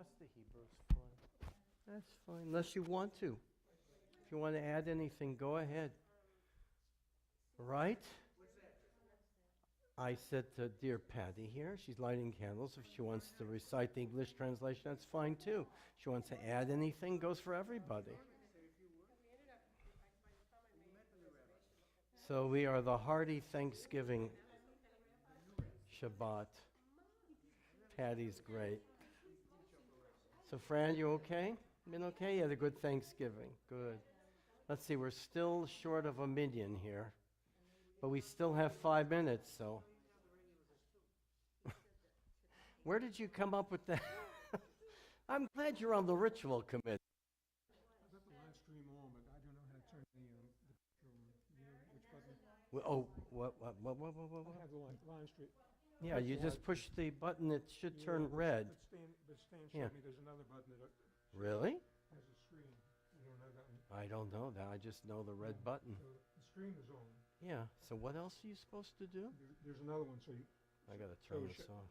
rest of Hebrews fine. That's fine, unless you want to. If you want to add anything, go ahead. Right? I said to dear Patty here, she's lighting candles. If she wants to recite the English translation, that's fine too. If she wants to add anything, goes for everybody. So we are the hearty Thanksgiving Shabbat. Patty's great. So Fran, you okay? Been okay? You had a good Thanksgiving. Good. Let's see, we're still short of a million here. But we still have 5 minutes, so. Where did you come up with that? I'm glad you're on the ritual committee. I've got the live stream on, but I don't know how to turn the picture on. You know which button? What? I have the live stream. Yeah, you just push the button, it should turn red. But Stan showed Yeah. me there's another button that Really? has a screen. You don't know that one. I don't know that. I just know the red button. So the screen is on. Yeah, so what else are you supposed to do? There's another one, so you. I gotta turn so this off.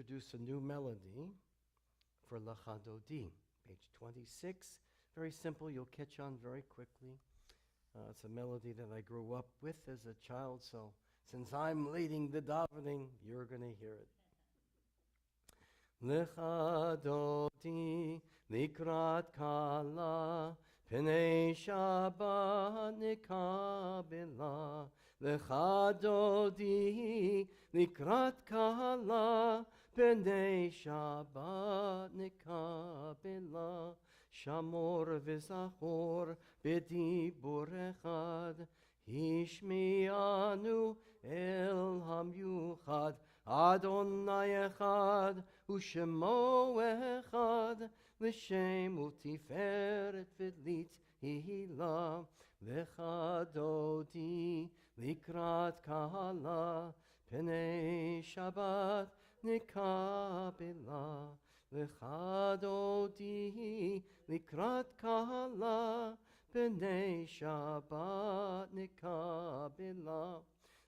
introduce a new melody for Lecha Dodi, page 26. Very simple, you'll catch on very quickly. It's a melody that I grew up with as a child, so since I'm leading the davening, you're going to hear it. Lecha Dodi likrat kala pnei Shabbat nikabela. Lecha Dodi likrat kala pnei Shabbat nikabela. Shamor v'zachor b'dibur echad hishmianu el hamyuchad Adonai echad u'shemo echad l'shem u'tiferet v'lit hila Lecha Dodi likrat kala pnei Shabbat nikabela Lecha Dodi likrat kala pnei Shabbat nikabela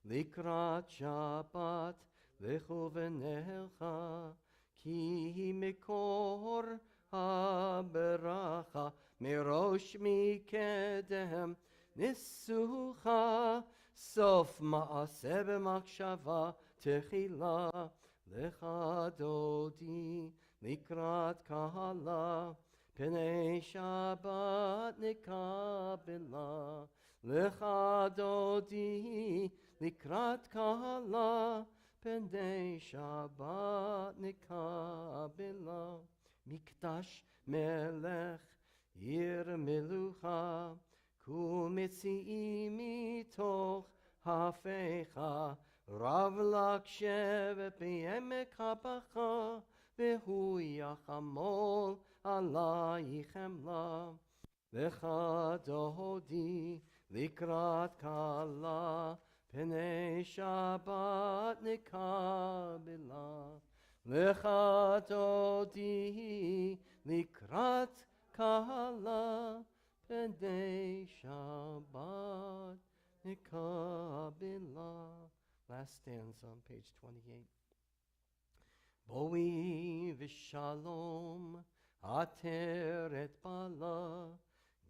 Likrat Shabbat lechu v'necha ki mikor ha-beracha mirosh mikedem nisucha sof ma'aseh b'machshava techila Lecha Dodi likrat kala pnei Shabbat nikabela Lecha Dodi likrat kala pnei Shabbat nikabela Mikdash melech ir melucha ku mitzi'i mitoch hafecha Rav lakshevet b'yemek habacha v'hu yachamol alaychem la Lecha Dodi likrat kala pnei Shabbat nikabela Lecha Dodi likrat kala pnei Shabbat nikabela Last stanza on page 28. Boi v'shalom ateret bala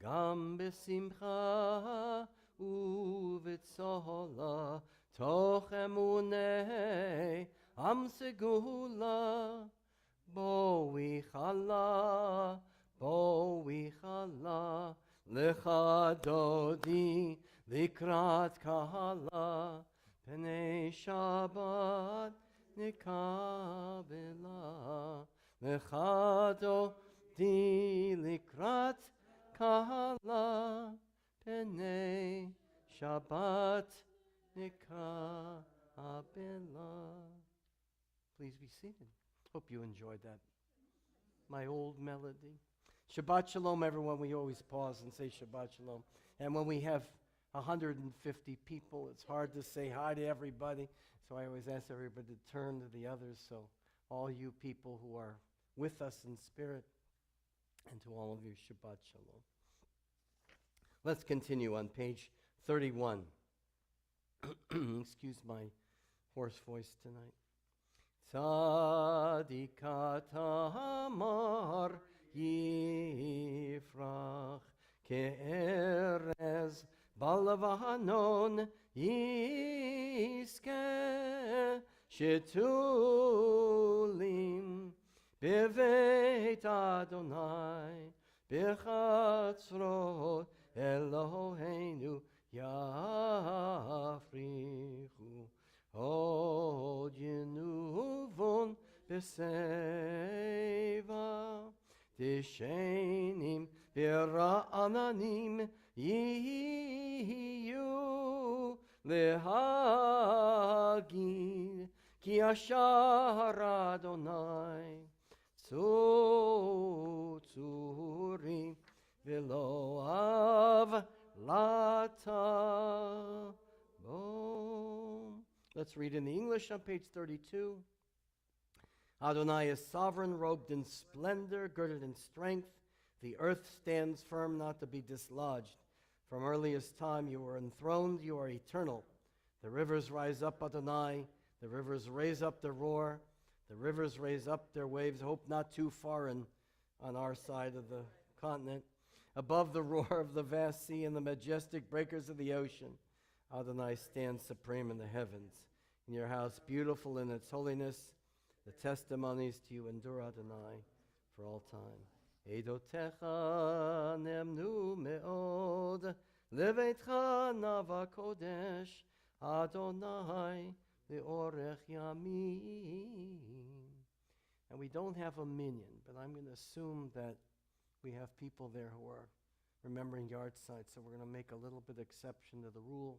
gam b'simcha u'v'tzola toch emunei am segula boi chala Lecha Dodi likrat kala pnei Shabbat nikabela Lecha Dodi likrat kala pnei Shabbat nikabela Please be seated. Hope you enjoyed that. My old melody. Shabbat Shalom, everyone. We always pause and say Shabbat Shalom. And when we have 150 people, it's hard to say hi to everybody. So I always ask everybody to turn to the others. So all you people who are with us in spirit, and to all of you, Shabbat Shalom. Let's continue on page 31. Excuse my hoarse voice tonight. Tzadikat Amar Yifrach Ke'erez Balavahanon Yiske Shetulim Beveit Adonai Bechatzrot Eloheinu Yafrichu Od Yenuvon Beseva Tishenim Bera'ananim Yiyu Lehagid Ki Ashar Adonai Tzurim V'lo Avlata Bom. Let's read in the English on page 32. Adonai is sovereign, robed in splendor, girded in strength. The earth stands firm, not to be dislodged. From earliest time you were enthroned, you are eternal. The rivers rise up, Adonai. The rivers raise up the roar. The rivers raise up their waves, hope not too far on our side of the continent. Above the roar of the vast sea and the majestic breakers of the ocean, Adonai stands supreme in the heavens. In your house, beautiful in its holiness, the testimonies to you endure, Adonai, for all time. Edotecha nemnu me'od, leveitcha nava kodesh, Adonai le'orech yamim. And we don't have a minyan, but I'm going to assume that we have people there who are remembering yard sites, so we're going to make a little bit exception to the rule,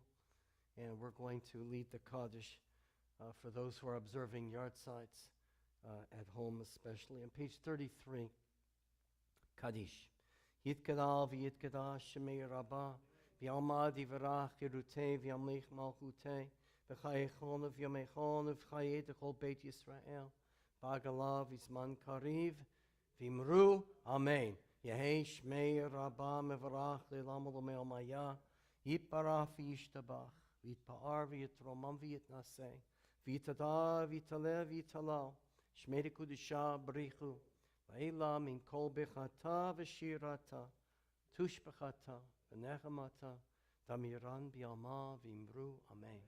and we're going to lead the Kaddish for those who are observing yard sites at home especially. On page 33, Kaddish. Yitkadal v'yitkadash shemei rabbah v'yalmad yivarach yerutei v'yamlich malchutei v'chayechon v'yamechon v'chayet echol beit Yisrael b'agalav v'zman kariv v'imru amen. Yehei shmei rabbah mevarach le'lam u'l'mei maya yitbarach v'yishtabach v'yitpa'ar v'yitromam v'yitnaseh v'yitada v'yitaleh v'yitalal shmei dekudisha b'richu v'ela min kol bechata v'shirata tushbechata v'nechamata damiran b'yalma v'imru amen.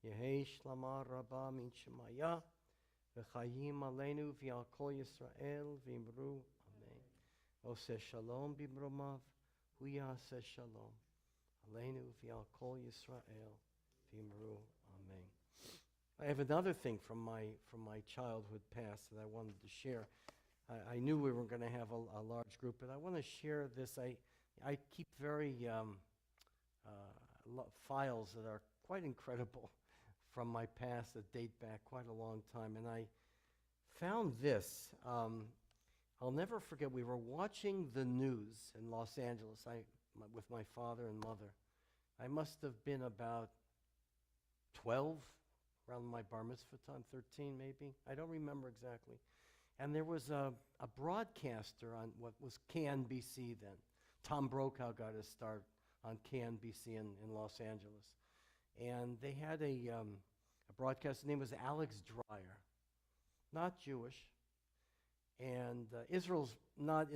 Yehei shlama rabbah min shemaya v'chayim aleinu v'yal kol Yisrael v'imru amen. Oseh shalom b'mromav hu yaseh shalom aleinu v'yal kol Yisrael v'imru amen. I have another thing from my childhood past that I wanted to share. I knew we were going to have a large group, but I want to share this. I keep very files that are quite incredible from my past that date back quite a long time. And I found this. I'll never forget, we were watching the news in Los Angeles with my father and mother. I must have been about 12, around my bar mitzvah time, 13 maybe. I don't remember exactly. And there was a broadcaster on what was KNBC then. Tom Brokaw got his start on KNBC in Los Angeles. And they had a broadcaster. His name was Alex Dreyer, not Jewish. And Israel's not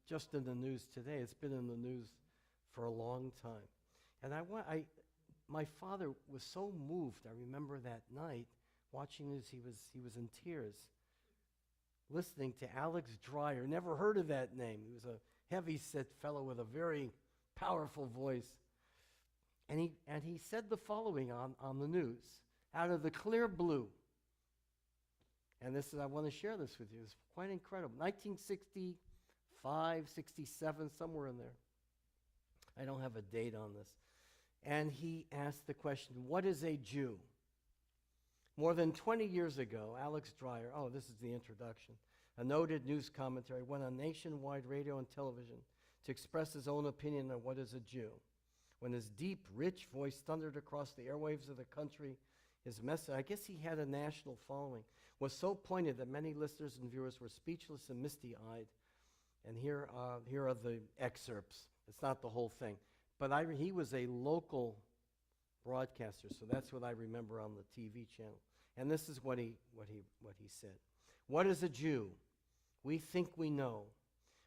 just in the news today. It's been in the news for a long time. And my father was so moved. I remember that night watching this. He was in tears, listening to Alex Dreyer. Never heard of that name. He was a heavy-set fellow with a very powerful voice. And he said the following on the news, out of the clear blue. And I want to share this with you. It's quite incredible. 1965, 67, somewhere in there. I don't have a date on this. And he asked the question, what is a Jew? More than 20 years ago, Alex Dreyer, this is the introduction, a noted news commentary, went on nationwide radio and television to express his own opinion on what is a Jew. When his deep, rich voice thundered across the airwaves of the country, his message, I guess he had a national following, was so pointed that many listeners and viewers were speechless and misty-eyed. And here are the excerpts. It's not the whole thing. But he was a local broadcaster, so that's what I remember on the TV channel. And this is what he said. What is a Jew? We think we know.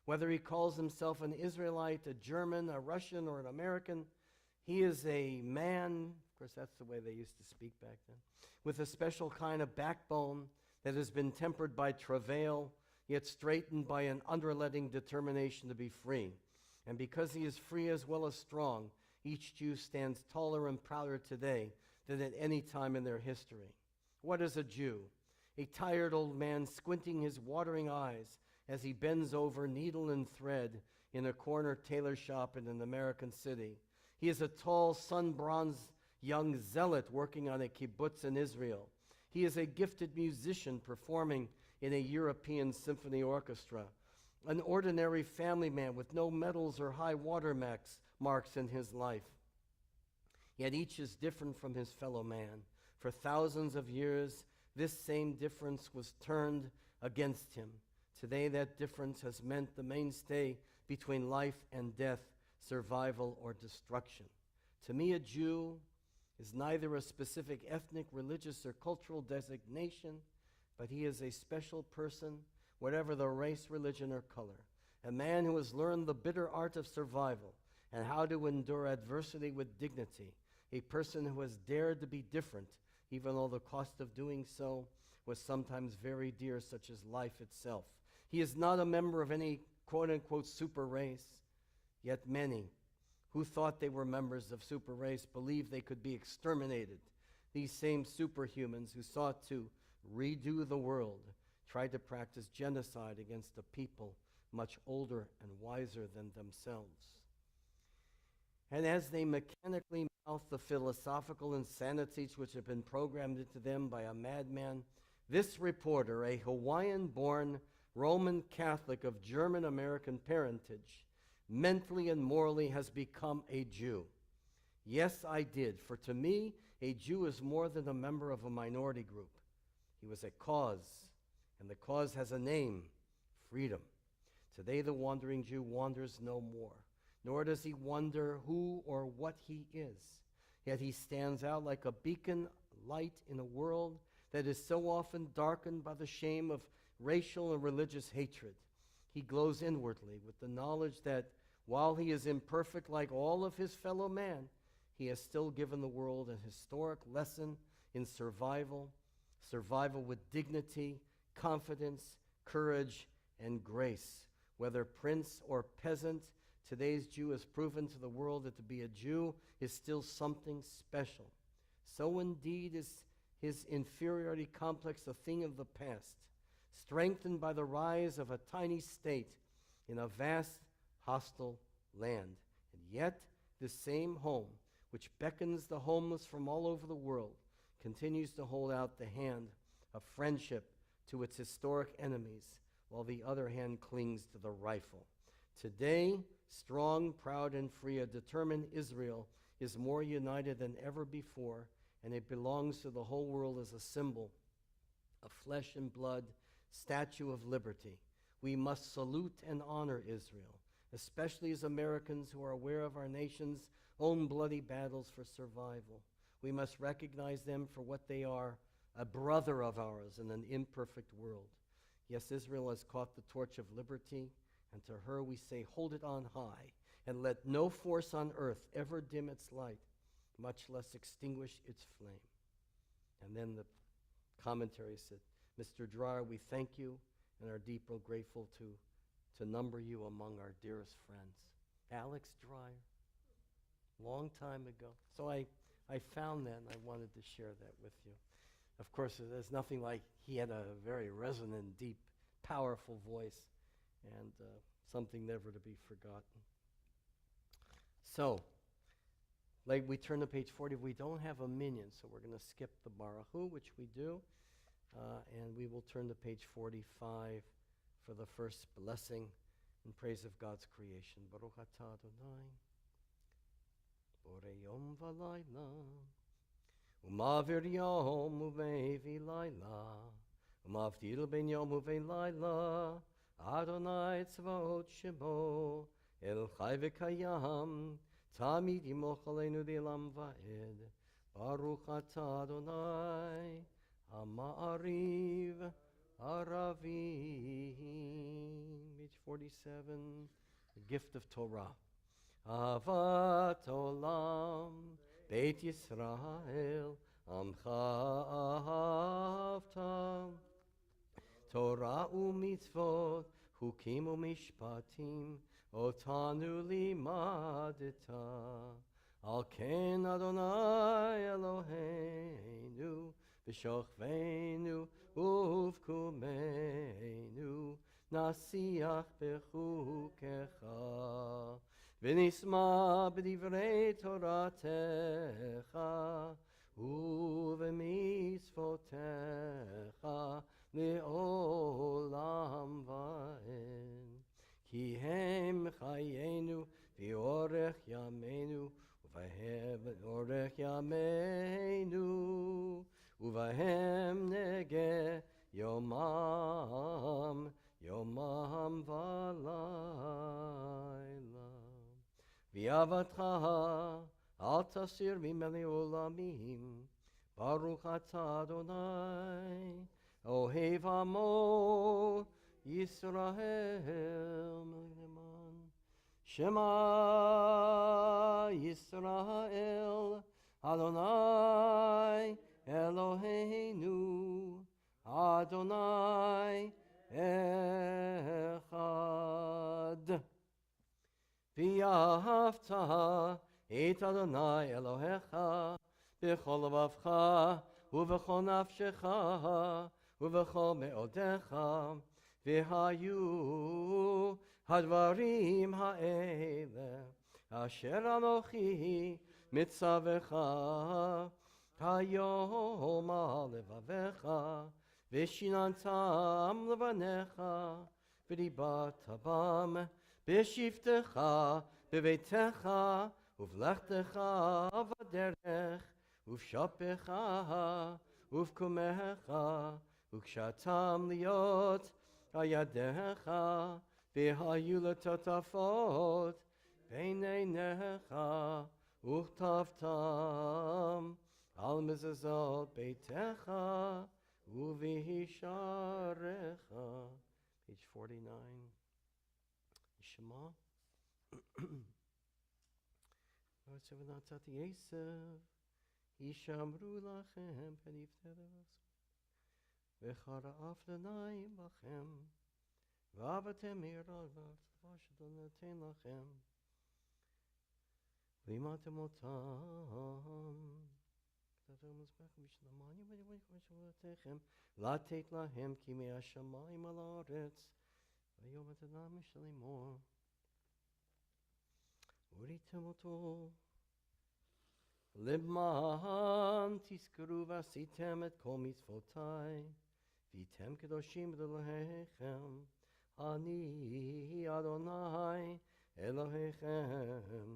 Whether he calls himself an Israelite, a German, a Russian, or an American, he is a man, of course that's the way they used to speak back then, with a special kind of backbone that has been tempered by travail, yet straightened by an unrelenting determination to be free. And because he is free as well as strong, each Jew stands taller and prouder today than at any time in their history. What is a Jew? A tired old man squinting his watering eyes as he bends over needle and thread in a corner tailor shop in an American city. He is a tall, sun-bronzed young zealot working on a kibbutz in Israel. He is a gifted musician performing in a European symphony orchestra. An ordinary family man with no medals or high water marks in his life. Yet each is different from his fellow man. For thousands of years, this same difference was turned against him. Today, that difference has meant the mainstay between life and death, survival or destruction. To me, a Jew is neither a specific ethnic, religious, or cultural designation, but he is a special person, whatever the race, religion, or color. A man who has learned the bitter art of survival and how to endure adversity with dignity. A person who has dared to be different, even though the cost of doing so was sometimes very dear, such as life itself. He is not a member of any quote-unquote super race, yet many who thought they were members of super race believed they could be exterminated. These same superhumans who sought to redo the world tried to practice genocide against a people much older and wiser than themselves. And as they mechanically mouth the philosophical insanities which have been programmed into them by a madman, this reporter, a Hawaiian-born Roman Catholic of German-American parentage, mentally and morally has become a Jew. Yes, I did, for to me, a Jew is more than a member of a minority group. He was a cause, and the cause has a name, freedom. Today the wandering Jew wanders no more, nor does he wonder who or what he is. Yet he stands out like a beacon light in a world that is so often darkened by the shame of racial and religious hatred. He glows inwardly with the knowledge that while he is imperfect like all of his fellow man, he has still given the world a historic lesson in survival with dignity, confidence, courage, and grace. Whether prince or peasant, today's Jew has proven to the world that to be a Jew is still something special. So indeed is his inferiority complex a thing of the past, strengthened by the rise of a tiny state in a vast hostile land. And yet, this same home, which beckons the homeless from all over the world, continues to hold out the hand of friendship to its historic enemies, while the other hand clings to the rifle. Today, strong, proud, and free, a determined Israel is more united than ever before, and it belongs to the whole world as a symbol of flesh and blood, statue of liberty. We must salute and honor Israel, especially as Americans who are aware of our nation's own bloody battles for survival. We must recognize them for what they are, a brother of ours in an imperfect world. Yes, Israel has caught the torch of liberty, and to her we say, hold it on high, and let no force on earth ever dim its light, much less extinguish its flame. And then the commentary said, Mr. Dreyer, we thank you and are deeply grateful to number you among our dearest friends. Alex Dreyer, long time ago. So I found that, and I wanted to share that with you. Of course, there's nothing like he had a very resonant, deep, powerful voice, and something never to be forgotten. So, like we turn to page 40, we don't have a minyan, so we're going to skip the Baruchu, which we do, and we will turn to page 45 for the first blessing in praise of God's creation. Baruch atah Adonai, borei yom v'layla, u'ma'avir yom u'mevi layla, u'ma'avdil ben yom u'vein layla, Adonai tzvaot shemo, el chai v'kayam, Tamid yimoch aleinu d'olam va'ed, Baruch atah Adonai, Ha'ma'ariv Aravim. Page 47, the gift of Torah. Avat olam, Beit Yisrael, Amcha ahavta, Torah u'mitzvot, Hukim u'mishpatim, Otanu limadeta, Al ken Adonai Eloheinu, V'shochveinu uvkumeinu, Nasiach bechukecha, V'nisma b'divrei Toratecha, Uv'mitzvotecha, Le'olam va'ed. Ki hem chayenu v'orech yameinu, uvahem orech yameinu, uvahem nege yomam v'layla. V'avatcha al tasir mimeli olamim, Baruch atah Adonai, Ohev Amo Yisrael. Shema Yisrael Adonai Eloheinu Adonai Echad. V'yahavta et Adonai Elohecha b'chol levavcha u'v'chol nafshecha u'v'chol me'odecha v'hayu hadvarim ha'ele asher anochi mitzavecha hayom al levavecha v'shinantam levanecha v'dibatabam B'shivtecha, b'veitecha, uv'lechtecha v'derech, uv'shapecha, uv'kumecha, uv'kshatam liot, ayadecha, v'hayu l'totafot, b'neinecha, uchtavtam, al mezazot beitecha, uv'hisharecha. Page 49. Shema. Yishamru lachem penifteres v'charaaf l'nayim lachem v'avatem miralav v'ashadon neten lachem v'imatem otam k'tatem mizbech mishnamani v'yivayim latet lahem ki me'ashamayim al haaretz v'yom etanam mishalimor uritem oto Limman tiskru v'asitem et kol mitzvotai v'item kedoshim b'Ellohechem Ani Adonai Elohechem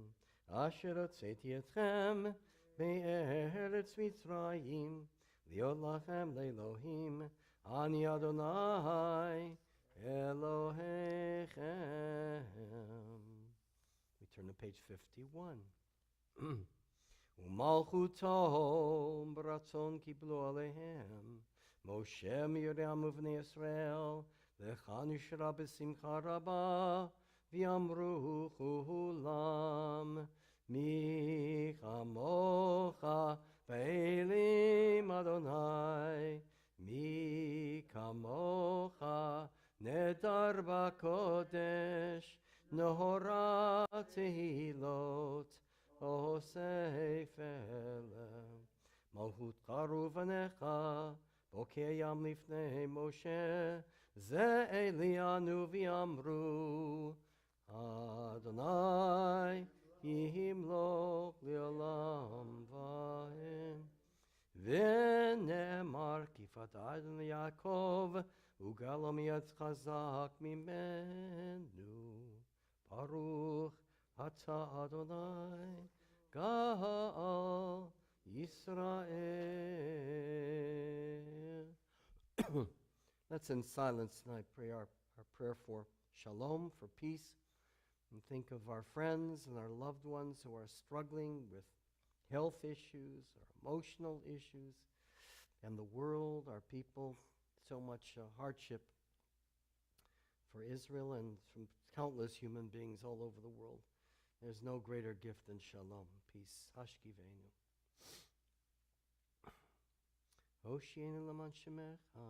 Asher hotzeti etchem me'eretz Mitzrayim liot lachem le'Elohim Ani Adonai Elohechem. We turn to page 51. Umalchuto b'ratzon kiblu alehem Moshe Miriam uvnei Yisrael Lechan yishra b'simcha rabba V'yamru chulam Mi chamocha Ba'elim Adonai Mi kamocha Nedar b'kodesh Nohora tehilot O Seifele Malchut Charu Vanecha Bokeh Yam Lifnei Moshe Ze Elianu V'yamru Adonai Yimloch Le'olam V'hem V'nemar Kifat Adon Yaakov Ugalam Yad Chazak Mimenu Baruch Ata Adonai Ga'al Yisrael. Let's in silence tonight pray our prayer for shalom, for peace, and think of our friends and our loved ones who are struggling with health issues or emotional issues, and the world, our people, so much hardship for Israel and from countless human beings all over the world. There's no greater gift than shalom, peace. Hashkivenu. Hoshienu laman shemecha.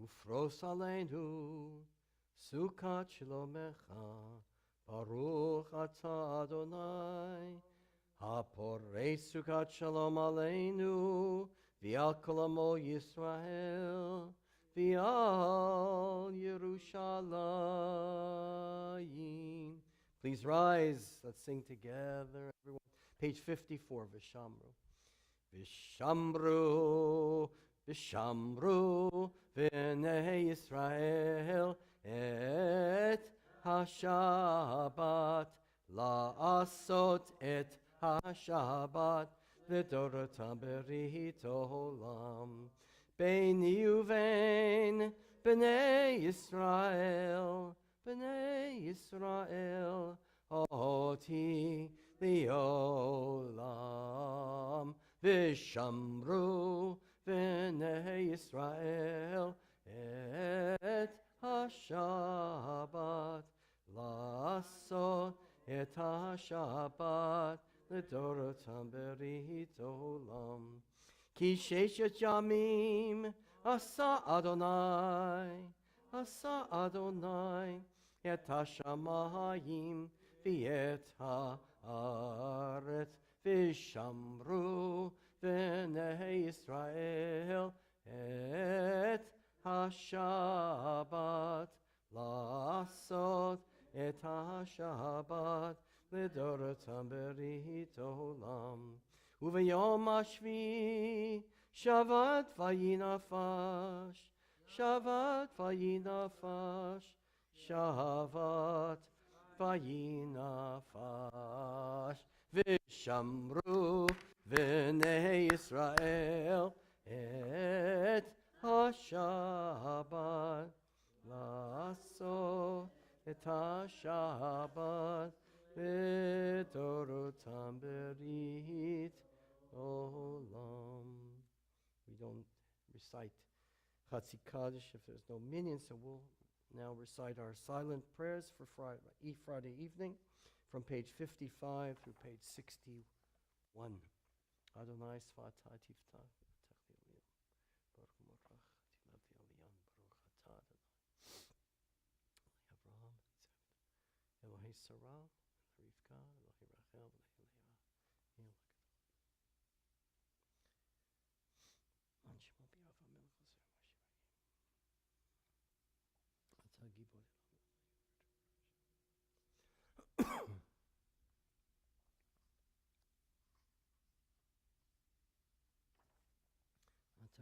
Ufros aleinu sukat shlomecha Baruch ata Adonai Haporei sukat shalom aleinu V'al kol amo Yisrael V'al Yerushalayim. Please rise. Let's sing together, everyone. Page 54, Vishamru. Vishamru, Vishamru, V'nei Yisrael et HaShabbat la'asot et HaShabbat V'dorotam berit olam Beini uvein B'nei Yisrael oti liolam vishamru v'nei Yisrael et ha-Shabbat lasot et ha-Shabbat לדורותם ברית עולם. כי ששת ימים עשה אדוני את השמיים ואת הארץ, ושמרו בני ישראל את השבת, לעשות את השבת לדורותם ברית עולם. וביום השביעי שבת וינפש, שבת וינפש, שבת וינפש, ושמרו בני ישראל את השבת, לעשות את השבת לדורותם ברית olam. We don't recite Chatzi Kaddish if there's no minyan, so we'll now recite our silent prayers for Friday evening from page 55 through page 61. Adonai Svatah Tiftach Tech Li'Olam Baruch Morach Tilat Elian Baruch Atah Adonai Abraham Elohei Sarah Rivka Elohei Rachel Elohei Leah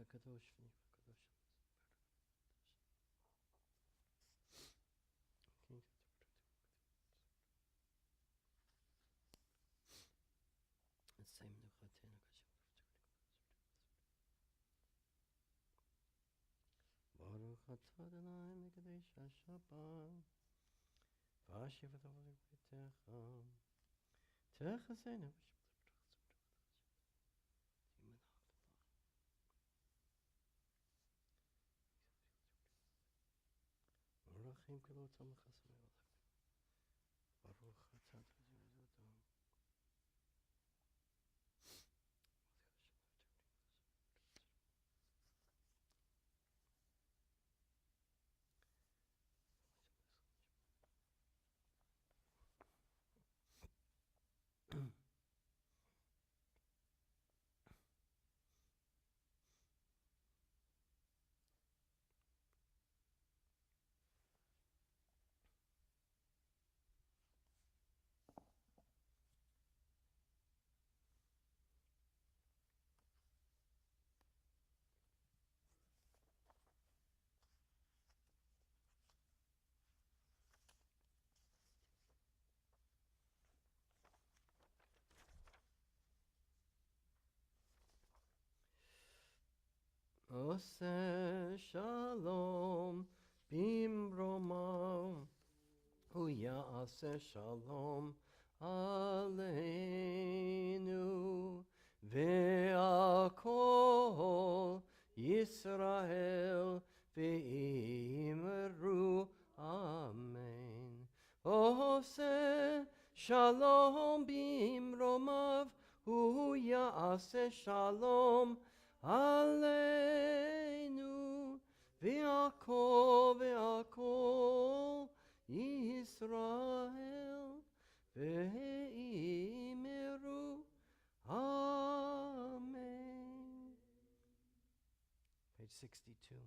אתה קדוש ונקרא קדוש. נעשה מנוחתנו ברוך אתה אדוני מקדש השבת ואשיב את עבודת ביתך תחזינו רחים כלות המחסמי ברוך אתה עושה שלום במרומו הוא יעשה שלום עלינו ועל כל ישראל ואמרו אמן. עושה שלום במרומיו הוא יעשה שלום עלינו ועל כל ישראל ואמרו אמן. Page 62.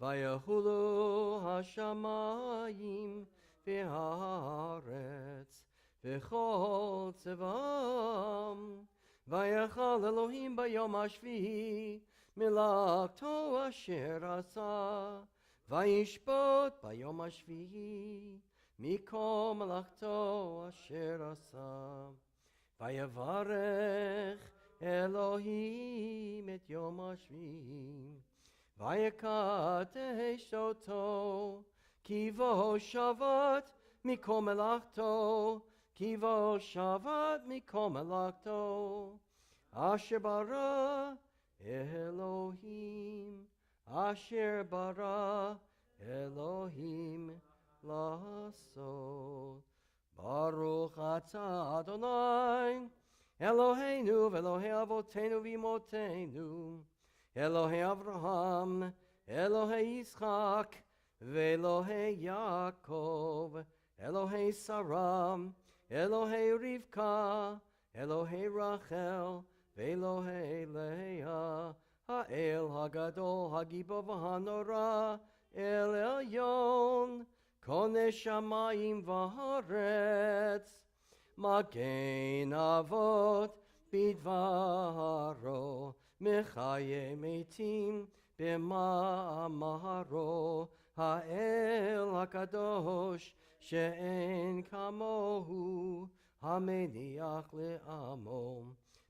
ויחולו השמיים והארץ וכל צבאם ויחל אלוהים ביום השביעי מלאכתו אשר עשה וישפוט ביום השביעי מכל מלאכתו אשר עשה ויברך אלוהים את יום השביעי ויקדש אותו כי בו שבת מכל מלאכתו, כי בו שבת מכל מלאכתו. אשר ברא אלוהים, אשר ברא אלוהים לעשות. ברוך אתה אדוני, אלוהינו ואלוהי אבותינו ואמותינו, אלוהי אברהם, אלוהי יצחק, ואלוהי יעקב, אלוהי שרה, אלוהי רבקה, אלוהי רחל, ואלוהי לאה, האל הגדול, הגיבור והנורא, אל עליון, קונה שמיים וארץ, מגן אבות בדברו, מחיי מתים במאמרו, האל הקדוש שאין כמוהו, המניח לעמו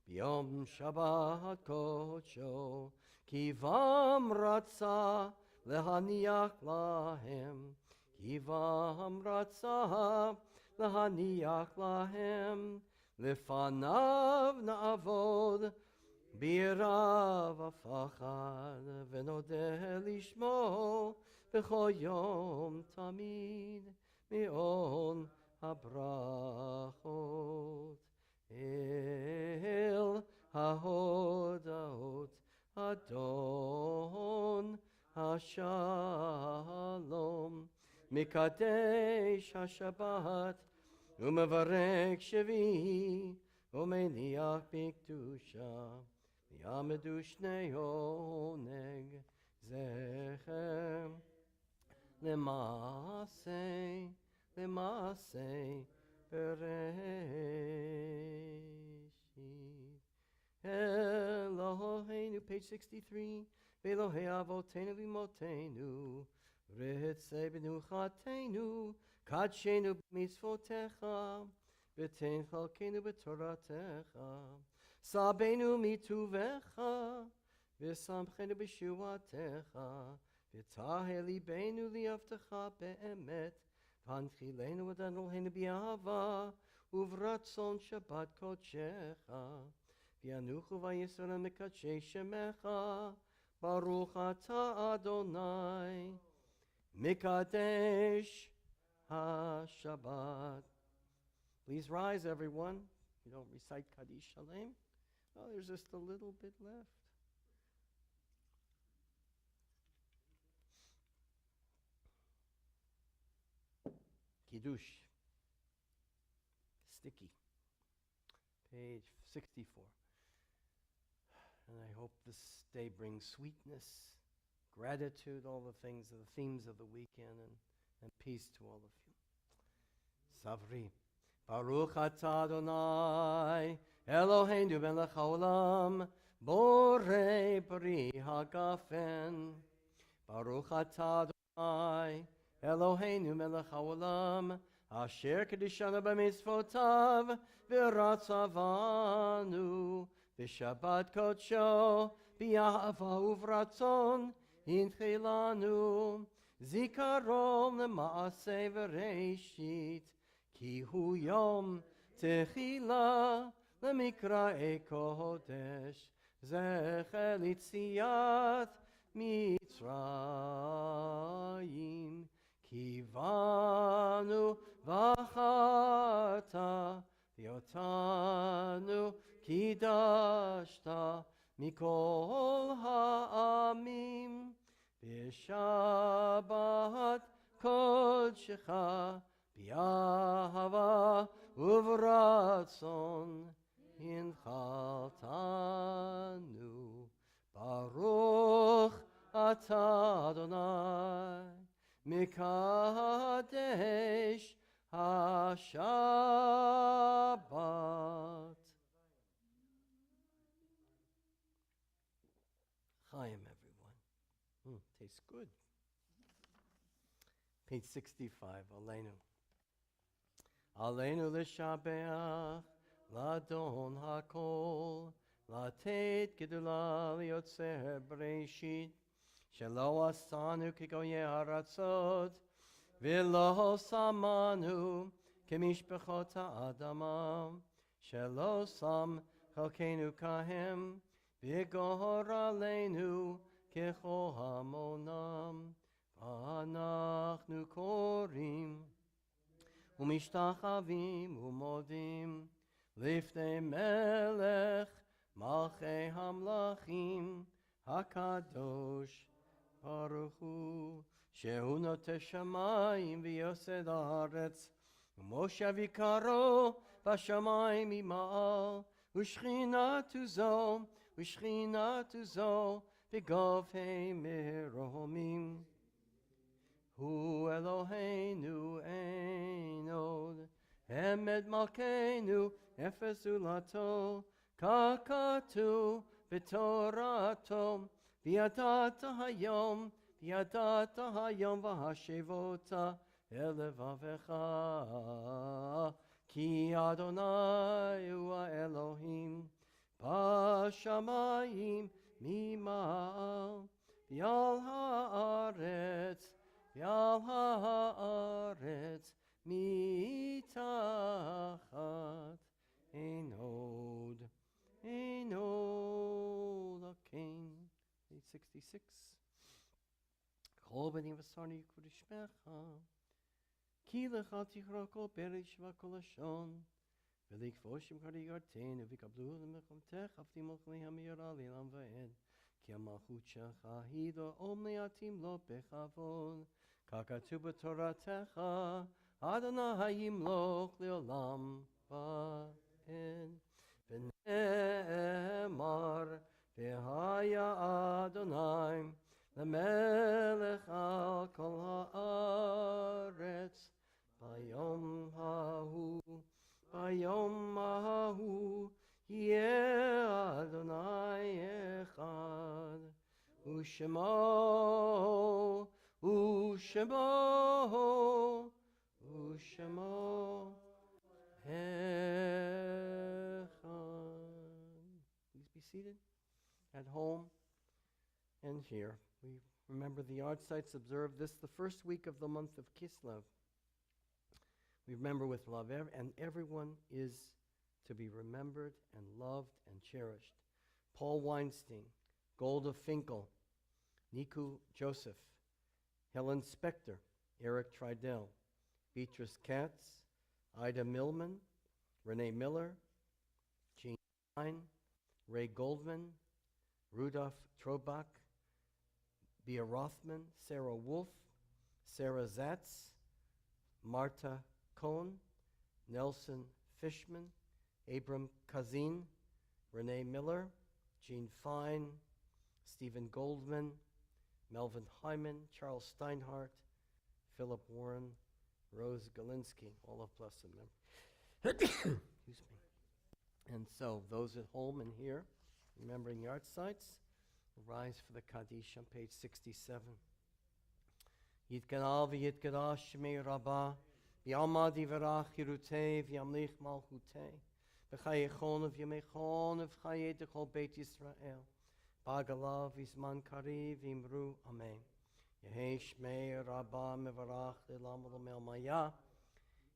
ביום שבת קודשו, כי בם רצה להניח להם, כי בם רצה להניח להם, לפניו נעבוד ביראה ופחד, ונודה לשמו בכל יום תמיד מעון הברכות. אל ההודעות אדון השלום, מקדש השבת ומברק שביעי, ומניח בקדושה, ויעמדו שני עונג זכר למעשה בראשית. Eloheinu, page 63, ואלוהי אבותינו ואמותינו, רצה בנוחתנו, קדשנו במצוותיך, ותן חלקנו בתורתך, סבנו מטובך, ושמחנו בשורתך, ותהה ליבנו ליבתך באמת, והנחילנו את אלוהינו באהבה, וברצון שבת קודשך, וינוחו ויסרו מקדשי שמך, ברוך אתה אדוני, מקדש השבת. Please rise, everyone. You don't recite Kaddish Shalem. Oh, there's just a little bit left. Kiddush. Sticky. Page 64. And I hope this day brings sweetness, gratitude, all the things, the themes of the weekend, and peace to all of you. Savri. Baruch atah Adonai, Eloheinu melech haolam, borei bri hagafen. Baruch atah Adonai, Eloheinu melech haolam, asher kedishanu b'mitzvotav, v'ratzavanu, v'shabbat kodsho, b'yahava uvratzon, hinchilanu, zikaron l'maaseh v'reishit, כי הוא יום תחילה למקראי קודש, זכר ליציאת מצרים. כי באנו בחרת, ואותנו קידשת מכל העמים, בשבת קודשך, ביהבה וברצון הנחלתנו. ברוך אתה אדוני, מקדש השבת. Chaim, everyone. Tastes good. Page 65, Aleinu. Aleinu l'shabeach, l'adon hakol, לתת גדולה ליוצר בראשית, שלא עשנו כגויי ארצות, ולא שמענו כמשפחות האדמה, שלא שם חלקנו כהם, וגור עלינו ככל המונם. ואנחנו קוראים ומשתחווים ומודים לפני מלך מלכי המלכים הקדוש ברוך הוא, שהוא נוטה שמיים ויוסד הארץ, ומושב יקרו בשמיים ממעל, ושכינתו זו בגובה מרומים. הוא אלוהינו אין עוד, אמת מלכנו אפס זולתו, ככתוב בתורתו, וידעת היום והשבות אל לבבך, כי אדוני הוא האלוהים בשמיים ממעל, ועל הארץ מתחת, אין עוד אלוקים. 866. כל בנים ושרני יקראו שמך, כי לך תקרא כל פרש וכל לשון, ולכבוש כריעתנו, ויקבלו למלחמתך, עבדים מלכי המהרה לעולם ועד. כי המלכות שלך היא לעולם לעתים לא בכבוד, ככתוב בתורתך, אדוני ימלוך לעולם ועד. ונאמר, והיה אדוני למלך על כל הארץ, ביום ההוא יהיה אדוני אחד, ושמו אחד. Please be seated. At home and here, we remember the yard sites observed this the first week of the month of Kislev. We remember with love, and everyone is to be remembered and loved and cherished. Paul Weinstein, Golda Finkel, Niku Joseph, Helen Spector, Eric Tridell, Beatrice Katz, Ida Millman, Renee Miller, Jean Stein, Ray Goldman, Rudolph Trobach, Bea Rothman, Sarah Wolf, Sarah Zatz, Marta Cohn, Nelson Fishman, Abram Kazin, Renee Miller, Jean Fine, Stephen Goldman, Melvin Hyman, Charles Steinhardt, Philip Warren, Rose Galinsky, all of blessed memory. Excuse me. And so, those at home and here, remembering yard sites, rise for the Kaddish on page 67. Yitkanal v'yitkadosh shmei rabbah, v'yalmad yivarach yirutei v'yamlich malchutei, v'chayechon v'yamechon v'chayei dechol Beit Yisrael, b'agalav v'zman kariv v'imru amen. Yehei shmei rabbah mevarach le'lam v'lomel maya,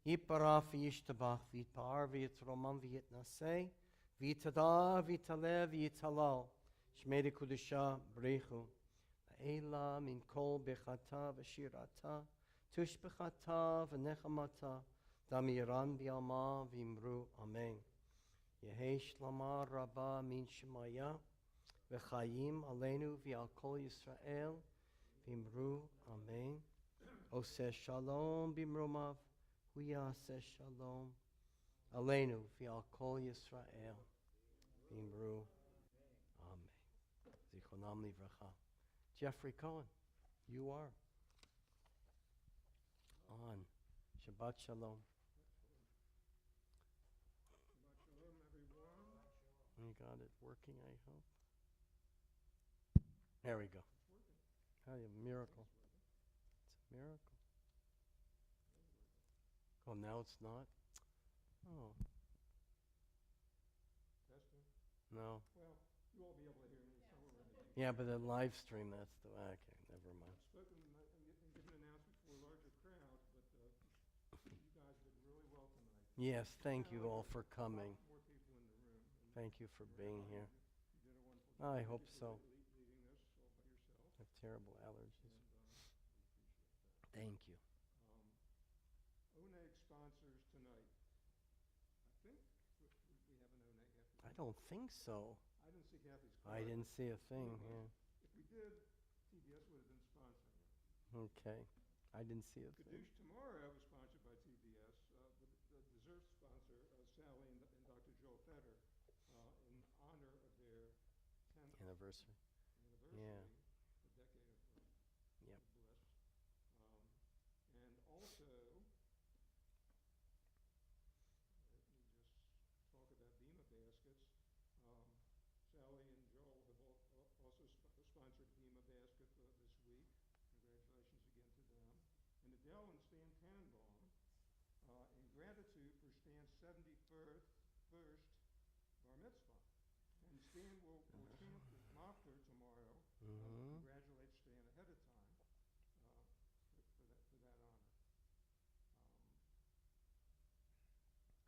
yiparaf v'yishtabach v'yitpar v'yitromam v'yitnasei, v'yitada v'yitaleh v'yitalal, shmei dekudusha b'richu, Ela min kol bechata v'shirata, tushbechata v'nechamata, damiran bi'alma v'imru amen. Yehei shlama rabba min shemaya, v'chayim aleinu v'al kol Yisrael, v'imru amen. Oseh shalom b'imromav, huyaseh shalom aleinu v'al kol Yisrael, v'imru amen. Zichronam livracha. Jeffrey Cohen, you are on. Shabbat Shalom. Shabbat shalom, everyone. You got it working, I hope. There we go. Oh, a miracle. It's a miracle. Oh, now it's not? Oh, Testing. no. Well, you won't be able to hear me somewhere in the Yeah, but the live stream, that's the, okay, never mind. I've spoken and given an announcement for a larger crowd, Yes, thank you all for coming. More people in the room. And Thank you for being here. you did a wonderful job. I hope Thank you so. for leading this all by yourself. I have terrible allergies. And we appreciate that. Thank you. ONEG sponsors tonight. I think we have an ONEG after. I don't think so. I didn't see Kathy's I card. didn't see a thing, Anyway, yeah. If we did, TBS would have been sponsoring it. Okay. I didn't see a thing. Kadoosh tomorrow is sponsored by TBS. The dessert sponsor, Sally and Dr. Joel Fetter, in honor of their 10th Anniversary. anniversary, Yeah. a decade of Yep. bliss. And also, let me just talk about Bima baskets. Sally and Joel have also sponsored Bima basket this week. Congratulations again to them. And Adele and Stan Tannenbaum, in gratitude for Stan's 71st bar mitzvah. And Stan will chant the Mafter tomorrow. Congratulate Stan ahead of time for that honor.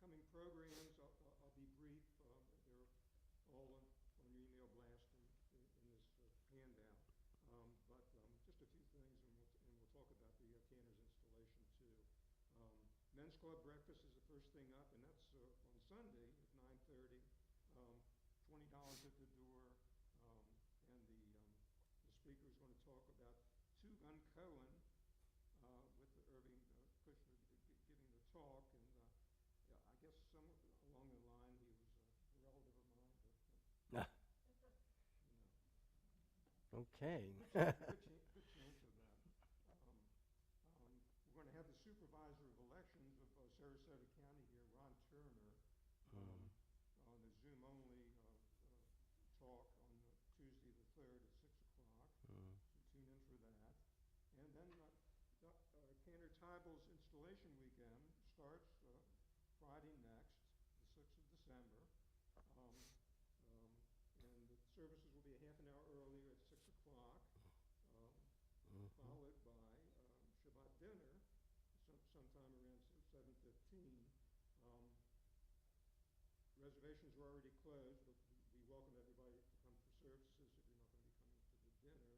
Coming programs, I'll be brief. They're all on your email blast in this handout. But just a few things, and we'll talk about the Canner's installation too. Men's Club breakfast is the first thing up, and that's on Sunday at 9:30. $20 at the door, and the speaker is going to talk about Two-Gun Cohen with Irving Kushner giving the talk, and yeah, I guess somewhere along the line he was a relative of mine, but you know. Okay. Good chance of that. We're going to have the supervisor of elections of Sarasota County here, Ron Turner, on a Zoom-only talk on Tuesday the 3rd at 6 o'clock. So tune in for that. And then Canner Tyball's installation weekend starts Friday next, the 6th of December. And the services will be a half an hour earlier at 6 o'clock, followed by Shabbat dinner sometime around 7:15. Reservations are already closed, but we welcome everybody to come for services if you're not going to be coming to the dinner.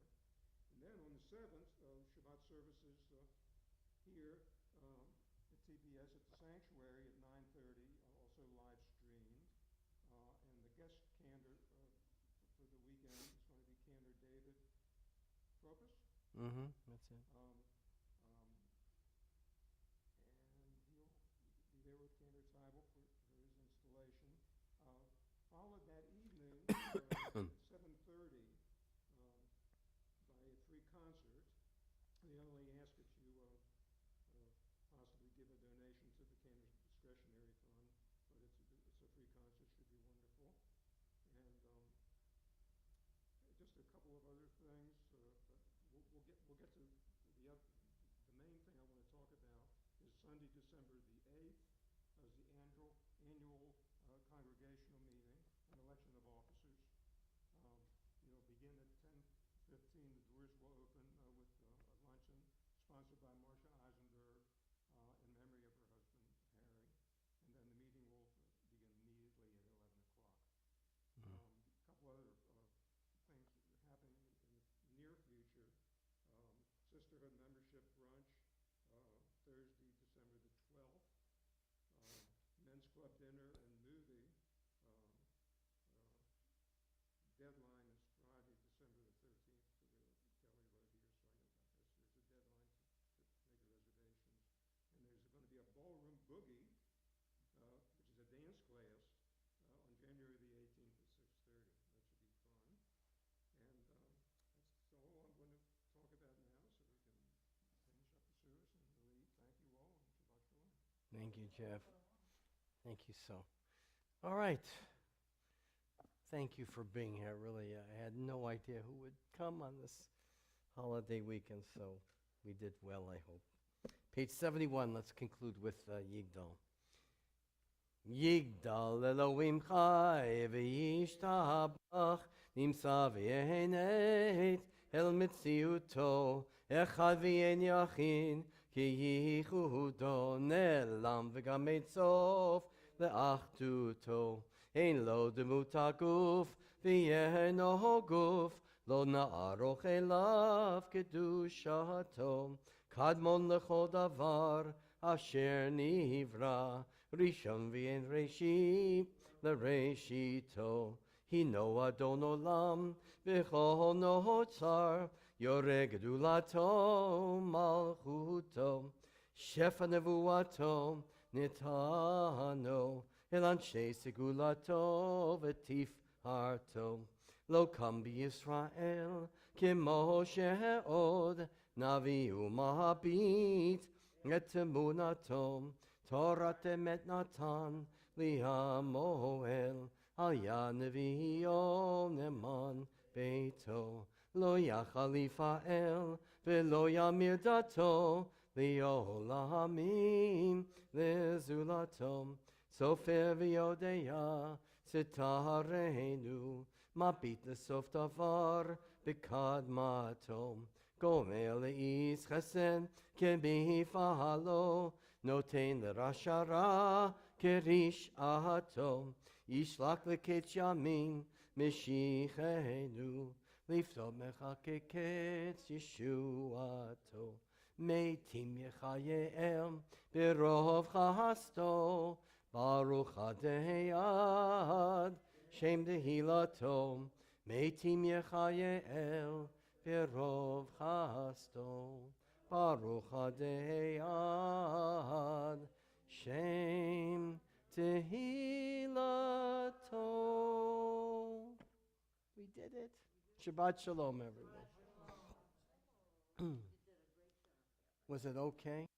And then on the 7th, Shabbat services here at TBS at the sanctuary at 9:30, also live streamed. And the guest candor for the weekend is going to be Candor David Propus. That's it. And he'll be there with Candor Tyball for his installation. Followed that evening at 7:30 by a free concert. We only ask that you possibly give a donation to the Candor's discretionary fund, but it's a free concert, should be wonderful. And just a couple of other things, but we'll get to the main thing I want to talk about is Sunday, December the 8th, is the annual congregational meeting and election of officers. It'll begin at 10:15. The doors will open with a luncheon sponsored by Marcia Eisenberg in memory of her husband, Harry. And then the meeting will begin immediately at 11 o'clock. A couple other things happening in the near future. Sisterhood membership brunch, Thursday, December the 12th. Men's Club dinner and movie. Deadline is Friday, December the 13th. Kelly wrote here, so I know about this. There's a deadline to make reservations. And there's going to be a ballroom boogie, which is a dance class, on January the 18th at 6:30. That should be fun. And that's all I'm going to talk about now, so we can finish up the service and leave. Thank you all, and Shabbat Shalom. Thank you, Jeff. Thank you so. All right. Thank you for being here. Really, I had no idea who would come on this holiday weekend, so we did well, I hope. Page 71, let's conclude with Yigdal. Yigdal Elohim Chai v'yishtabach nimsa v'yenet el mitziuto echad v'yen yachin כי ייחודו נעלם וגם מצוף לאחדותו. אין לו דמות הגוף ואינו גוף, לא נערוך אליו קדושתו. קדמון לכל דבר אשר נברא, ראשון ואין ראשית לראשיתו. הינו אדון עולם וכל נוצר, יורה גדולתו מלכותו. שפע נבואתו נתנו אל אנשי סגולתו ותפארתו. לא קם בישראל כמו שעוד נביא ומביט את אמונתו. תורת אמת נתן לי המוהל, היה נביאו נאמן ביתו. לא יכל יפעל ולא ימיר דתו, לעולמים לזולתו. סופר ויודע סתרנו, מביט לסוף דבר בקדמתו. גומל לאיש חסד כבפעלו, נותן לרשע רע כרשעתו. ישלח לקץ ימים משיחנו, לפתור מחכה קץ ישועתו. מתים יחייהם ברוב חסדו, ברוך עדי עד שם תהילתו. מתים יחייהם ברוב חסדו, ברוך עדי עד שם תהילתו. We did it. Shabbat Sholom, everyone. Was it okay?